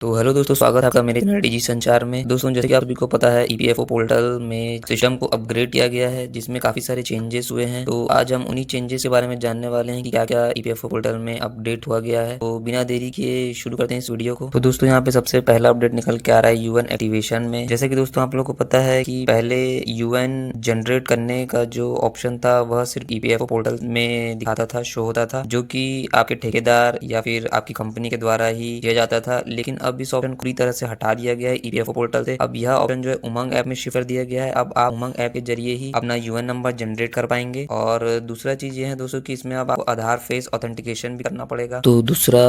तो हेलो दोस्तों, स्वागत है आपका मेरे चैनल डिजी संचार में। दोस्तों, जैसे कि आप सभी को पता है, ईपीएफओ पोर्टल में सिस्टम को अपग्रेड किया गया है, जिसमें काफ़ी सारे चेंजेस हुए हैं। तो आज हम उन्हीं चेंजेस के बारे में जानने वाले हैं कि क्या क्या ईपीएफओ पोर्टल में अपडेट हुआ गया है। तो बिना देरी किए शुरू करते हैं इस वीडियो को। तो दोस्तों, यहाँ पे सबसे पहला अपडेट निकल के आ रहा है यूएन एक्टिवेशन में। जैसे कि दोस्तों आप लोग को पता है कि पहले यूएन जनरेट करने का जो ऑप्शन था वह सिर्फ ईपीएफओ पोर्टल में दिखाता था, शो होता था, जो कि आपके ठेकेदार या फिर आपकी कंपनी के द्वारा ही किया जाता था। लेकिन अब इस ऑप्शन को पूरी तरह से हटा दिया गया है ईपीएफओ पोर्टल से। अब यह ऑप्शन जो है उमंग ऐप में शिफ्ट कर दिया गया है। अब आप उमंग ऐप के जरिए ही अपना यूएन नंबर जनरेट कर पाएंगे। और दूसरा चीज ये है दोस्तों कि इसमें अब आपको आधार फेस ऑथेंटिकेशन भी करना पड़ेगा। तो दूसरा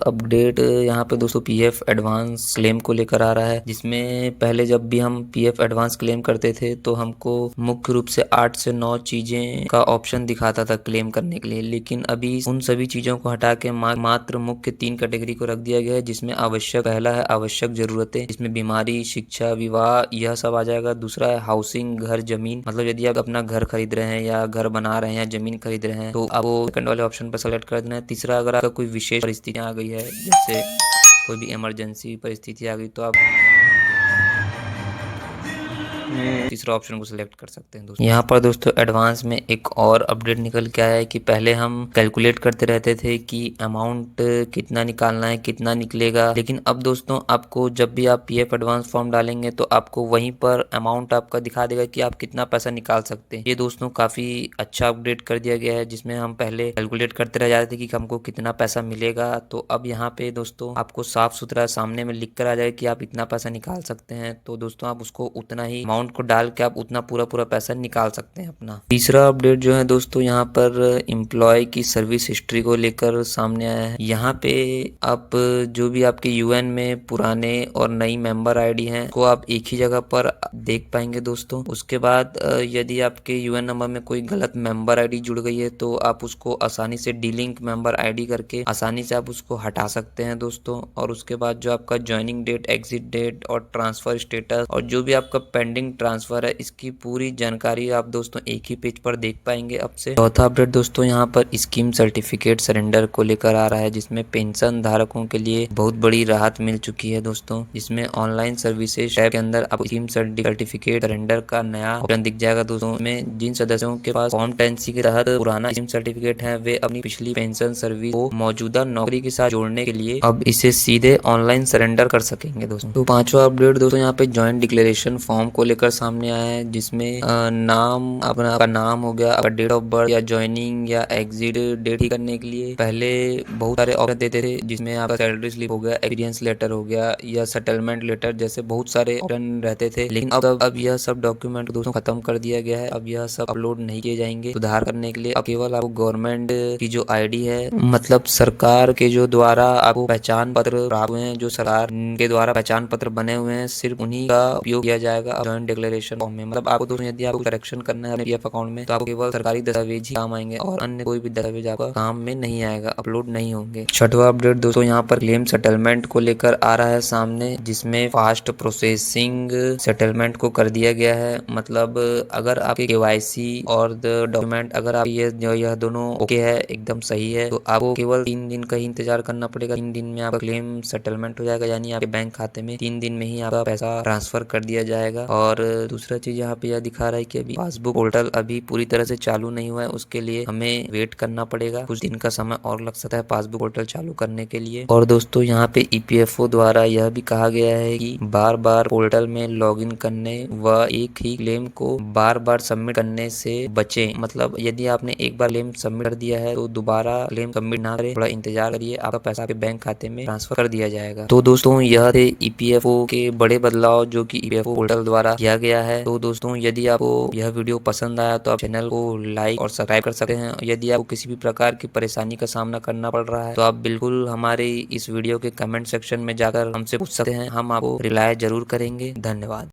अपडेट यहाँ पे दोस्तों पीएफ एडवांस क्लेम को लेकर आ रहा है, जिसमें पहले जब भी हम पीएफ एडवांस क्लेम करते थे तो हमको मुख्य रूप से 8 से 9 चीजें का ऑप्शन दिखाता था क्लेम करने के लिए। लेकिन अभी उन सभी चीजों को हटा के मात्र मुख्य 3 कैटेगरी को रख दिया गया है, जिसमें आवश्यक, पहला है आवश्यक जरूरतें, इसमें बीमारी, शिक्षा, विवाह, यह सब आ जाएगा। दूसरा है हाउसिंग, घर, जमीन, मतलब यदि आप अपना घर खरीद रहे हैं या घर बना रहे हैं या जमीन खरीद रहे हैं तो आपको सेकंड वाले ऑप्शन पर सेलेक्ट कर देना है। तीसरा, अगर आपका कोई विशेष परिस्थितियां आ गई है, जैसे कोई भी इमरजेंसी परिस्थिति आ गई, तो आप तीसरा ऑप्शन को सिलेक्ट कर सकते हैं। दोस्तों, यहाँ पर दोस्तों एडवांस में एक और अपडेट निकल के आया है कि पहले हम कैलकुलेट करते रहते थे कि अमाउंट कितना निकालना है, कितना निकलेगा। लेकिन अब दोस्तों आपको जब भी आप पीएफ एडवांस फॉर्म डालेंगे तो आपको वहीं पर अमाउंट आपका दिखा देगा कि आप कितना पैसा निकाल सकते हैं। ये दोस्तों काफी अच्छा अपडेट कर दिया गया है, जिसमें हम पहले कैलकुलेट करते रह जाते थे कि हमको कितना पैसा मिलेगा। तो अब यहाँ पे दोस्तों आपको साफ सुथरा सामने में लिख कर आ जाएगा कि आप इतना पैसा निकाल सकते हैं। तो दोस्तों आप उसको उतना ही अमाउंट को डाल के आप उतना पूरा पैसा निकाल सकते हैं अपना। तीसरा अपडेट जो है दोस्तों यहाँ पर एम्प्लॉय की सर्विस हिस्ट्री को लेकर सामने आया है। यहाँ पे आप जो भी आपके यूएन में पुराने और नई मेंबर आईडी हैं को आप एक ही जगह पर देख पाएंगे दोस्तों। उसके बाद यदि आपके यूएन नंबर में कोई गलत मेंबर आईडी जुड़ गई है तो आप उसको आसानी से डीलिंक मेंबर आईडी करके आसानी से आप उसको हटा सकते हैं दोस्तों। और उसके बाद जो आपका ज्वाइनिंग डेट, एग्जिट डेट और ट्रांसफर स्टेटस और जो भी आपका पेंडिंग ट्रांसफर है, इसकी पूरी जानकारी आप दोस्तों एक ही पेज पर देख पाएंगे अब से। चौथा अपडेट दोस्तों यहाँ पर स्कीम सर्टिफिकेट सरेंडर को लेकर आ रहा है, जिसमें पेंशन धारकों के लिए बहुत बड़ी राहत मिल चुकी है दोस्तों। जिसमें ऑनलाइन सर्विसेज टैब के अंदर आप स्कीम सर्टिफिकेट सरेंडर का नया ऑप्शन दिख जाएगा दोस्तों। में जिन सदस्यों के पास फॉर्म 10C के तहत पुराना स्कीम सर्टिफिकेट है, वे अपनी पिछली पेंशन सर्विस को मौजूदा नौकरी के साथ जोड़ने के लिए अब इसे सीधे ऑनलाइन सरेंडर कर सकेंगे दोस्तों। तो पांचवा अपडेट दोस्तों यहाँ पे ज्वाइंट डिक्लेरेशन फॉर्म को लेकर सामने आया है, जिसमें नाम, अपना आपका नाम हो गया, आपका डेट ऑफ बर्थ या ज्वाइनिंग या एग्जिट डेट ही करने के लिए पहले बहुत सारे ऑप्शन देते थे, जिसमें आपका सैलरी स्लिप हो गया, एक्सपीरियंस लेटर हो गया या सेटलमेंट लेटर, जैसे बहुत सारे ऑप्शन रहते थे। लेकिन अब यह सब डॉक्यूमेंट दोस्तों खत्म कर दिया गया है। अब यह सब अपलोड नहीं किए जाएंगे। सुधार करने के लिए अब केवल आपको गवर्नमेंट की जो आईडी है, मतलब सरकार के जो द्वारा आपको पहचान पत्र प्राप्त हुए हैं, जो सरकार के द्वारा पहचान पत्र बने हुए हैं, सिर्फ उन्हीं का उपयोग किया जाएगा ज्वाइंट डिक्लेरेशन फॉर्म में। मतलब आपको दोस्तों यदि आपको करेक्शन करना है अपने पीएफ अकाउंट में तो आपको केवल सरकारी दस्तावेज ही काम आएंगे और अन्य कोई भी दस्तावेज आपका काम में नहीं आएगा, अपलोड नहीं होंगे। छठवां अपडेट दोस्तों यहाँ पर क्लेम सेटलमेंट को लेकर आ रहा है सामने, जिसमें फास्ट प्रोसेसिंग सेटलमेंट को कर दिया गया है। मतलब अगर आपके केवाईसी और डॉक्यूमेंट, अगर आप यह दोनों ओके है, एकदम सही है, तो आपको केवल 3 दिन का ही इंतजार करना पड़ेगा। 3 दिन में आपका क्लेम सेटलमेंट हो जाएगा, यानी आपके बैंक खाते में 3 दिन में ही आपका पैसा ट्रांसफर कर दिया जाएगा। और दूसरा चीज यहाँ पे यह दिखा रहा है कि अभी पासबुक पोर्टल अभी पूरी तरह से चालू नहीं हुआ है, उसके लिए हमें वेट करना पड़ेगा, कुछ दिन का समय और लग सकता है पासबुक पोर्टल चालू करने के लिए। और दोस्तों यहाँ पे ईपीएफओ द्वारा यह भी कहा गया है कि बार बार पोर्टल में लॉगिन करने व एक ही क्लेम को बार बार सबमिट करने से बचें। मतलब यदि आपने एक बार क्लेम सबमिट कर दिया है तो दोबारा क्लेम सबमिट ना करें, थोड़ा इंतजार करिए, आपका पैसा आपके बैंक खाते में ट्रांसफर कर दिया जाएगा। तो दोस्तों यह थे ईपीएफओ के बड़े बदलाव जो कि ईपीएफओ पोर्टल द्वारा किया गया है। तो दोस्तों यदि आपको यह वीडियो पसंद आया तो आप चैनल को लाइक और सब्सक्राइब कर सकते हैं। यदि आपको किसी भी प्रकार की परेशानी का सामना करना पड़ रहा है तो आप बिल्कुल हमारे इस वीडियो के कमेंट सेक्शन में जाकर हमसे पूछ सकते हैं, हम आपको रिप्लाई जरूर करेंगे। धन्यवाद।